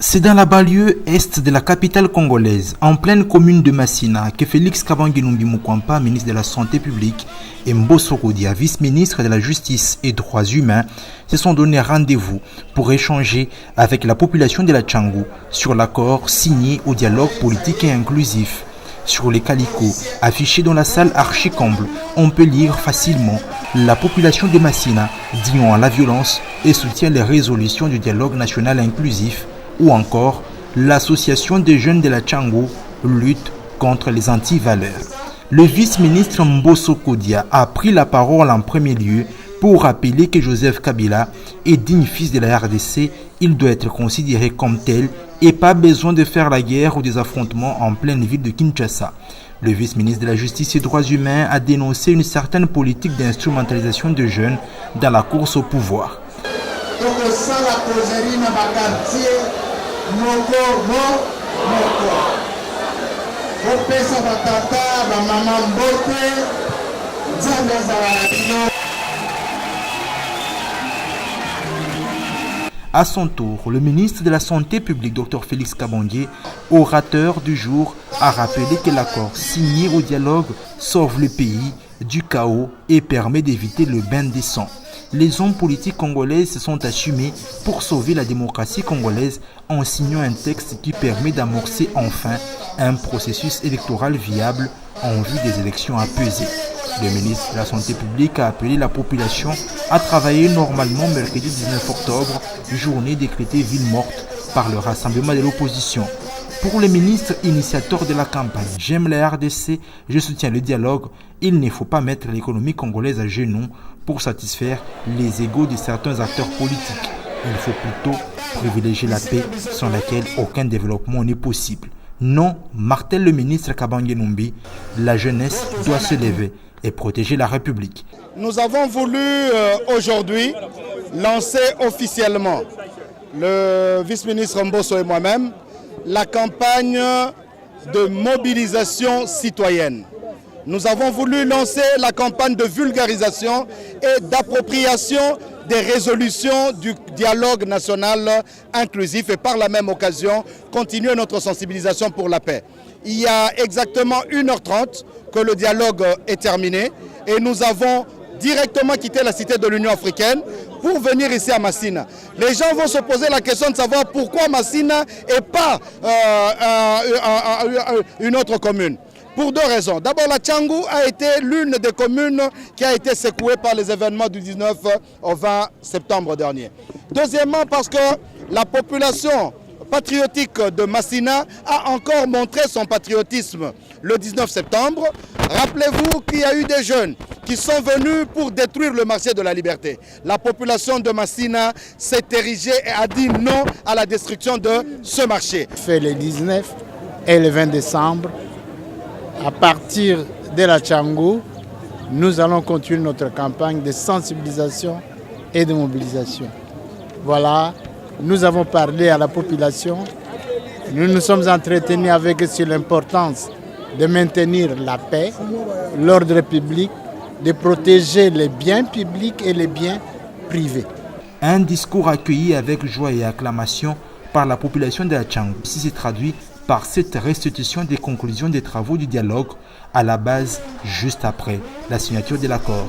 C'est dans la banlieue est de la capitale congolaise, en pleine commune de Massina, que Félix Kabange-Numbi Mukwampa, ministre de la Santé publique, et Mbosso Kodia, vice-ministre de la Justice et Droits humains, se sont donné rendez-vous pour échanger avec la population de la Tchangou sur l'accord signé au dialogue politique et inclusif. Sur les calicots affichés dans la salle Archicomble, on peut lire facilement « La population de Massina dit non à la violence et soutient les résolutions du dialogue national inclusif » ou encore l'association des jeunes de la Tchangou lutte contre les anti-valeurs. Le vice-ministre Mbosso Kodia a pris la parole en premier lieu pour rappeler que Joseph Kabila est digne fils de la RDC, il doit être considéré comme tel et pas besoin de faire la guerre ou des affrontements en pleine ville de Kinshasa. Le vice-ministre de la Justice et des Droits humains a dénoncé une certaine politique d'instrumentalisation des jeunes dans la course au pouvoir. À son tour, le ministre de la Santé publique, Dr Félix Kabange, orateur du jour, a rappelé que l'accord signé au dialogue sauve le pays du chaos et permet d'éviter le bain de sang. Les hommes politiques congolais se sont assumés pour sauver la démocratie congolaise en signant un texte qui permet d'amorcer enfin un processus électoral viable en vue des élections apaisées. Le ministre de la Santé publique a appelé la population à travailler normalement mercredi 19 octobre, journée décrétée ville morte par le rassemblement de l'opposition. Pour le ministre initiateur de la campagne, j'aime la RDC, je soutiens le dialogue, il ne faut pas mettre l'économie congolaise à genoux pour satisfaire les égos de certains acteurs politiques. Il faut plutôt privilégier la paix sans laquelle aucun développement n'est possible. Non, martèle le ministre Kabange-Numbi, la jeunesse doit se lever et protéger la République. Nous avons voulu aujourd'hui lancer officiellement, le vice-ministre Mbosso et moi-même, la campagne de mobilisation citoyenne. Nous avons voulu lancer la campagne de vulgarisation et d'appropriation des résolutions du dialogue national inclusif et par la même occasion continuer notre sensibilisation pour la paix. Il y a exactement 1h30 que le dialogue est terminé et nous avons directement quitté la cité de l'Union africaine pour venir ici à Massina. Les gens vont se poser la question de savoir pourquoi Massina et pas une autre commune. Pour deux raisons. D'abord, la Tchangou a été l'une des communes qui a été secouée par les événements du 19 au 20 septembre dernier. Deuxièmement, parce que la population patriotique de Massina a encore montré son patriotisme le 19 septembre. Rappelez-vous qu'il y a eu des jeunes qui sont venus pour détruire le marché de la liberté. La population de Massina s'est érigée et a dit non à la destruction de ce marché. Fait le 19 et le 20 décembre, à partir de la Tchangou, nous allons continuer notre campagne de sensibilisation et de mobilisation. Voilà, nous avons parlé à la population, nous nous sommes entretenus avec eux sur l'importance de maintenir la paix, l'ordre public, de protéger les biens publics et les biens privés. Un discours accueilli avec joie et acclamation par la population de la Tchangou. Ceci s'est traduit par cette restitution des conclusions des travaux du dialogue à la base juste après la signature de l'accord.